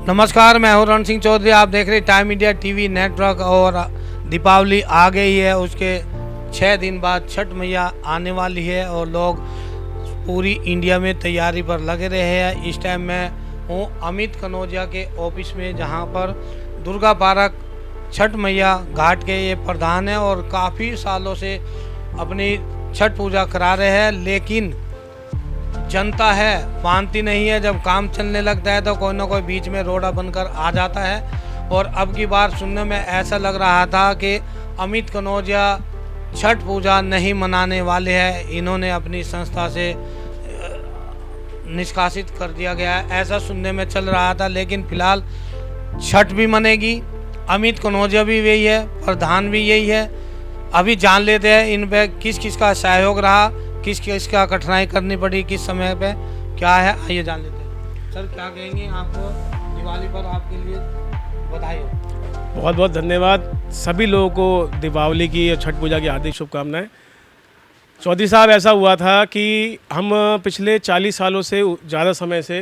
नमस्कार, मैं हूं रण सिंह चौधरी। आप देख रहे टाइम इंडिया टीवी नेटवर्क। और दीपावली आ गई है, उसके 6 दिन बाद छठ मैया आने वाली है और लोग पूरी इंडिया में तैयारी पर लगे रहे हैं। इस टाइम मैं हूं अमित कनौजिया के ऑफिस में, जहां पर दुर्गा पार्क छठ मैया घाट के ये प्रधान हैं और काफ़ी सालों से अपनी छठ पूजा करा रहे हैं। लेकिन जनता है मानती नहीं है। जब काम चलने लगता है तो कोई ना कोई बीच में रोड़ा बनकर आ जाता है। और अब की बार सुनने में ऐसा लग रहा था कि अमित कनौजिया छठ पूजा नहीं मनाने वाले हैं। इन्होंने अपनी संस्था से निष्कासित कर दिया गया है, ऐसा सुनने में चल रहा था। लेकिन फिलहाल छठ भी मनेगी, अमित कनौजिया भी यही है, प्रधान भी यही है। अभी जान लेते हैं इन पे किस किस का सहयोग रहा, किस किस का कठिनाई करनी पड़ी, किस समय पे क्या है, आइए जान लेते हैं। सर क्या कहेंगे, आपको दिवाली पर आपके लिए बधाई हो। बहुत बहुत धन्यवाद। सभी लोगों को दीपावली की और छठ पूजा की हार्दिक शुभकामनाएं। चौधरी साहब, ऐसा हुआ था कि हम पिछले 40 सालों से ज़्यादा समय से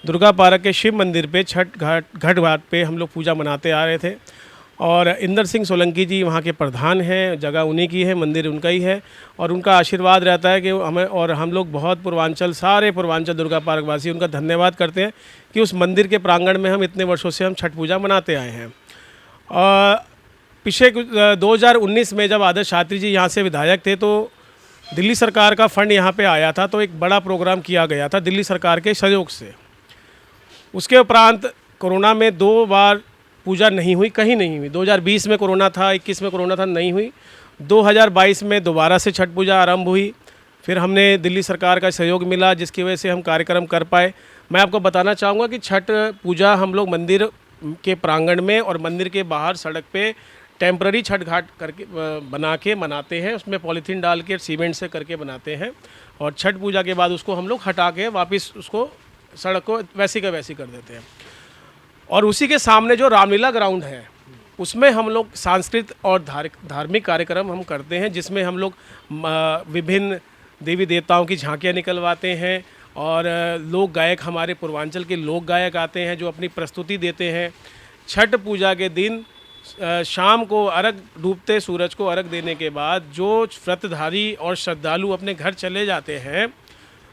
दुर्गा पार्क के शिव मंदिर पे छठ घाट पे हम लोग पूजा मनाते आ रहे थे। और इंदर सिंह सोलंकी जी वहाँ के प्रधान हैं, जगह उन्हीं की है, मंदिर उनका ही है। और उनका आशीर्वाद रहता है कि हमें, और हम लोग बहुत पूर्वांचल, सारे पूर्वांचल दुर्गा पार्क वासी उनका धन्यवाद करते हैं कि उस मंदिर के प्रांगण में हम इतने वर्षों से हम छठ पूजा मनाते आए हैं। पिछले 2019 में जब आदर्श शास्त्री जी यहाँ से विधायक थे तो दिल्ली सरकार का फंड यहाँ पे आया था, तो एक बड़ा प्रोग्राम किया गया था दिल्ली सरकार के सहयोग से। उसके उपरांत कोरोना में 2 बार पूजा नहीं हुई, कहीं नहीं हुई। 2020 में कोरोना था, 21 में कोरोना था, नहीं हुई। 2022 में दोबारा से छठ पूजा आरंभ हुई। फिर हमने दिल्ली सरकार का सहयोग मिला, जिसकी वजह से हम कार्यक्रम कर पाए। मैं आपको बताना चाहूँगा कि छठ पूजा हम लोग मंदिर के प्रांगण में और मंदिर के बाहर सड़क पे टेम्पररी छठ घाट करके बना के मनाते हैं। उसमें पॉलीथीन डाल के सीमेंट से करके बनाते हैं और छठ पूजा के बाद उसको हम लोग हटा के वापस उसको सड़क को वैसी का वैसी कर देते हैं। और उसी के सामने जो रामलीला ग्राउंड है, उसमें हम लोग सांस्कृतिक और धार्मिक कार्यक्रम हम करते हैं, जिसमें हम लोग विभिन्न देवी देवताओं की झांकियाँ निकलवाते हैं और लोक गायक, हमारे पूर्वांचल के लोक गायक आते हैं जो अपनी प्रस्तुति देते हैं। छठ पूजा के दिन शाम को अर्घ, डूबते सूरज को अर्घ देने के बाद जो व्रतधारी और श्रद्धालु अपने घर चले जाते हैं,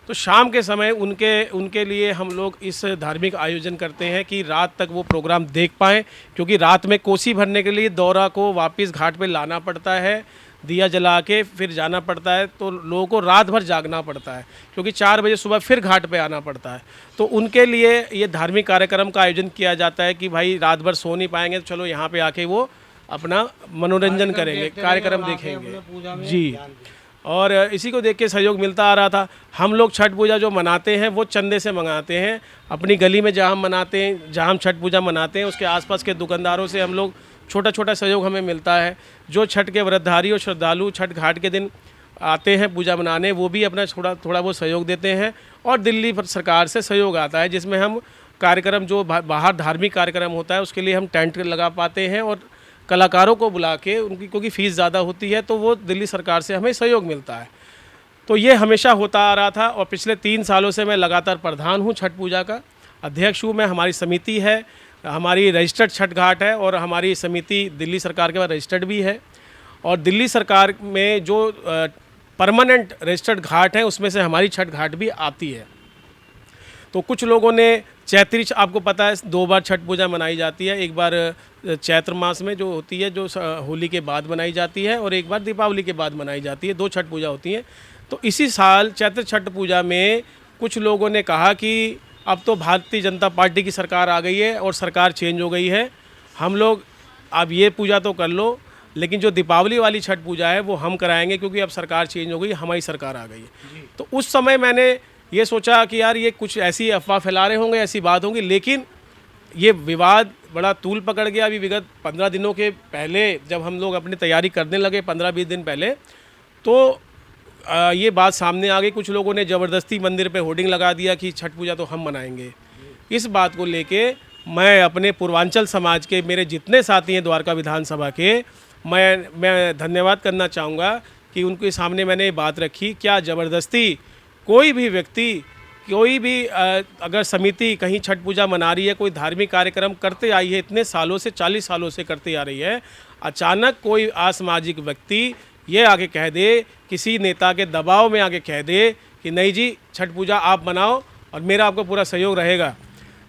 तो शाम के समय उनके लिए हम लोग इस धार्मिक आयोजन करते हैं कि रात तक वो प्रोग्राम देख पाएँ, क्योंकि रात में कोसी भरने के लिए दौरा को वापस घाट पे लाना पड़ता है, दिया जला के फिर जाना पड़ता है। तो लोगों को रात भर जागना पड़ता है, क्योंकि 4 बजे सुबह फिर घाट पे आना पड़ता है। तो उनके लिए ये धार्मिक कार्यक्रम का आयोजन किया जाता है कि भाई रात भर सो नहीं पाएंगे, तो चलो यहाँ पे आके वो अपना मनोरंजन करेंगे, कार्यक्रम देखेंगे जी। और इसी को देख के सहयोग मिलता आ रहा था। हम लोग छठ पूजा जो मनाते हैं वो चंदे से मंगाते हैं। अपनी गली में जहाँ हम मनाते हैं, जहाँ हम छठ पूजा मनाते हैं, उसके आसपास के दुकानदारों से हम लोग छोटा छोटा सहयोग हमें मिलता है। जो छठ के व्रतधारी और श्रद्धालु छठ घाट के दिन आते हैं पूजा मनाने, वो भी अपना थोड़ा वो सहयोग देते हैं। और दिल्ली सरकार से सहयोग आता है, जिसमें हम कार्यक्रम जो बाहर धार्मिक कार्यक्रम होता है उसके लिए हम टेंट लगा पाते हैं और कलाकारों को बुला के उनकी, क्योंकि फ़ीस ज़्यादा होती है, तो वो दिल्ली सरकार से हमें सहयोग मिलता है। तो ये हमेशा होता आ रहा था और पिछले 3 सालों से मैं लगातार प्रधान हूँ, छठ पूजा का अध्यक्ष हूँ मैं। हमारी समिति है, हमारी रजिस्टर्ड छठ घाट है और हमारी समिति दिल्ली सरकार के बाद रजिस्टर्ड भी है। और दिल्ली सरकार में जो परमानेंट रजिस्टर्ड घाट हैं उसमें से हमारी छठ घाट भी आती है। तो कुछ लोगों ने चैत्री, आपको पता है 2 बार छठ पूजा मनाई जाती है। एक बार चैत्र मास में जो होती है, जो होली के बाद मनाई जाती है, और एक बार दीपावली के बाद मनाई जाती है। 2 छठ पूजा होती हैं। तो इसी साल चैत्र छठ पूजा में कुछ लोगों ने कहा कि अब तो भारतीय जनता पार्टी की सरकार आ गई है और सरकार चेंज हो गई है, हम लोग अब ये पूजा तो कर लो, लेकिन जो दीपावली वाली छठ पूजा है वो हम कराएंगे, क्योंकि अब सरकार चेंज हो गई, हमारी सरकार आ गई है। तो उस समय मैंने ये सोचा कि यार ये कुछ ऐसी अफवाह फैला रहे होंगे, ऐसी बात होंगी। लेकिन ये विवाद बड़ा तूल पकड़ गया। अभी विगत 15 दिनों के पहले जब हम लोग अपनी तैयारी करने लगे, 15-20 दिन पहले, तो ये बात सामने आ गई। कुछ लोगों ने ज़बरदस्ती मंदिर पे होर्डिंग लगा दिया कि छठ पूजा तो हम मनाएंगे। इस बात को लेके मैं अपने पूर्वांचल समाज के मेरे जितने साथी हैं द्वारका विधानसभा के, मैं धन्यवाद करना चाहूँगा कि उनके सामने मैंने ये बात रखी। क्या ज़बरदस्ती कोई भी व्यक्ति कोई भी अगर समिति कहीं छठ पूजा मना रही है, कोई धार्मिक कार्यक्रम करते आई है, इतने सालों से 40 सालों से करते आ रही है, अचानक कोई असामाजिक व्यक्ति ये आके कह दे, किसी नेता के दबाव में आके कह दे कि नहीं जी छठ पूजा आप मनाओ और मेरा आपको पूरा सहयोग रहेगा,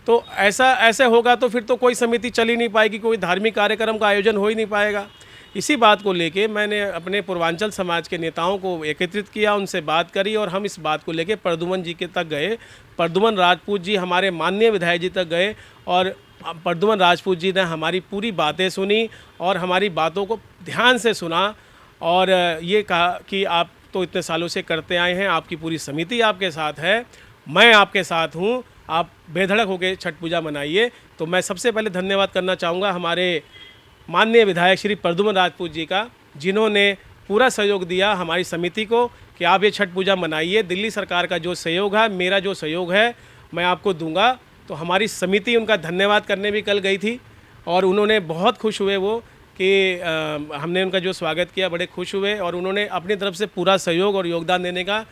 तो ऐसे होगा तो फिर तो कोई समिति चल ही नहीं पाएगी, कोई धार्मिक कार्यक्रम का आयोजन हो ही नहीं पाएगा। इसी बात को लेके मैंने अपने पूर्वांचल समाज के नेताओं को एकत्रित किया, उनसे बात करी और हम इस बात को लेके प्रद्युमन जी के तक गए। प्रद्युमन राजपूत जी हमारे माननीय विधायक जी तक गए और प्रद्युमन राजपूत जी ने हमारी पूरी बातें सुनी और हमारी बातों को ध्यान से सुना और ये कहा कि आप तो इतने सालों से करते आए हैं, आपकी पूरी समिति आपके साथ है, मैं आपके साथ हूँ, आप बेधड़क होकर छठ पूजा मनाइए। तो मैं सबसे पहले धन्यवाद करना चाहूँगा हमारे माननीय विधायक श्री प्रद्युमन राजपूत जी का, जिन्होंने पूरा सहयोग दिया हमारी समिति को कि आप ये छठ पूजा मनाइए। दिल्ली सरकार का जो सहयोग है, मेरा जो सहयोग है, मैं आपको दूंगा। तो हमारी समिति उनका धन्यवाद करने भी कल गई थी और उन्होंने बहुत खुश हुए वो कि हमने उनका जो स्वागत किया, बड़े खुश हुए और उन्होंने अपनी तरफ से पूरा सहयोग और योगदान देने का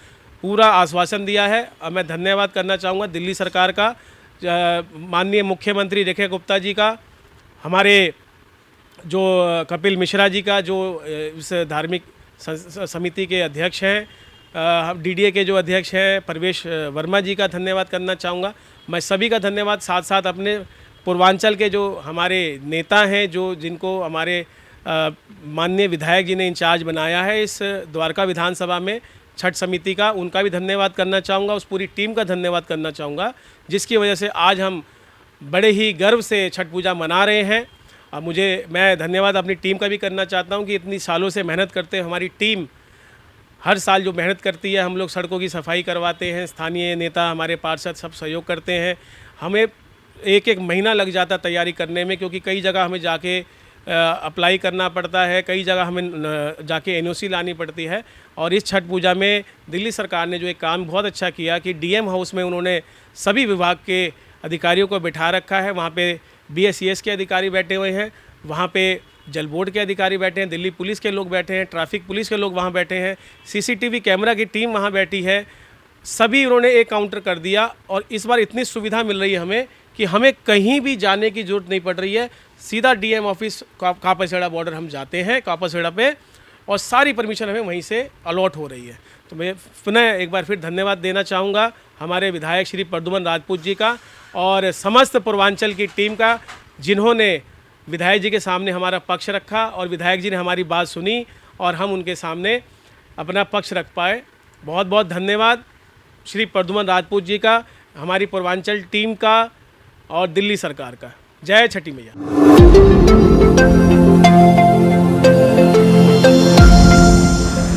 पूरा आश्वासन दिया है। और मैं धन्यवाद करना चाहूँगा दिल्ली सरकार का, माननीय मुख्यमंत्री रेखा गुप्ता जी का, हमारे जो कपिल मिश्रा जी का, जो इस धार्मिक समिति के अध्यक्ष हैं, डीडीए के जो अध्यक्ष हैं परवेश वर्मा जी का धन्यवाद करना चाहूँगा। मैं सभी का धन्यवाद, साथ साथ अपने पूर्वांचल के जो हमारे नेता हैं, जो जिनको हमारे माननीय विधायक जी ने इंचार्ज बनाया है इस द्वारका विधानसभा में छठ समिति का, उनका भी धन्यवाद करना चाहूँगा। उस पूरी टीम का धन्यवाद करना चाहूँगा जिसकी वजह से आज हम बड़े ही गर्व से छठ पूजा मना रहे हैं। अब मैं धन्यवाद अपनी टीम का भी करना चाहता हूं कि इतनी सालों से मेहनत करते हैं हमारी टीम, हर साल जो मेहनत करती है, हम लोग सड़कों की सफाई करवाते हैं, स्थानीय नेता हमारे पार्षद सब सहयोग करते हैं। हमें एक महीना लग जाता तैयारी करने में, क्योंकि कई जगह हमें जाके अप्लाई करना पड़ता है, कई जगह हमें जाके एनओसी लानी पड़ती है। और इस छठ पूजा में दिल्ली सरकार ने जो एक काम बहुत अच्छा किया कि डीएम हाउस में उन्होंने सभी विभाग के अधिकारियों को बिठा रखा है। वहाँ पे BSES के अधिकारी बैठे हुए हैं, वहाँ पे जल बोर्ड के अधिकारी बैठे हैं, दिल्ली पुलिस के लोग बैठे हैं, ट्रैफिक पुलिस के लोग वहाँ बैठे हैं, CCTV कैमरा की टीम वहाँ बैठी है। सभी उन्होंने एक काउंटर कर दिया और इस बार इतनी सुविधा मिल रही है हमें कि हमें कहीं भी जाने की ज़रूरत नहीं पड़ रही है। सीधा DM ऑफिस कापासेड़ा बॉर्डर हम जाते हैं कापासेड़ा पे और सारी परमिशन हमें वहीं से अलॉट हो रही है। तो मैं पुनः एक बार फिर धन्यवाद देना चाहूँगा हमारे विधायक श्री प्रद्युमन राजपूत जी का और समस्त पूर्वांचल की टीम का, जिन्होंने विधायक जी के सामने हमारा पक्ष रखा और विधायक जी ने हमारी बात सुनी और हम उनके सामने अपना पक्ष रख पाए। बहुत बहुत धन्यवाद श्री प्रद्युमन राजपूत जी का, हमारी पूर्वांचल टीम का और दिल्ली सरकार का। जय छठी मैया।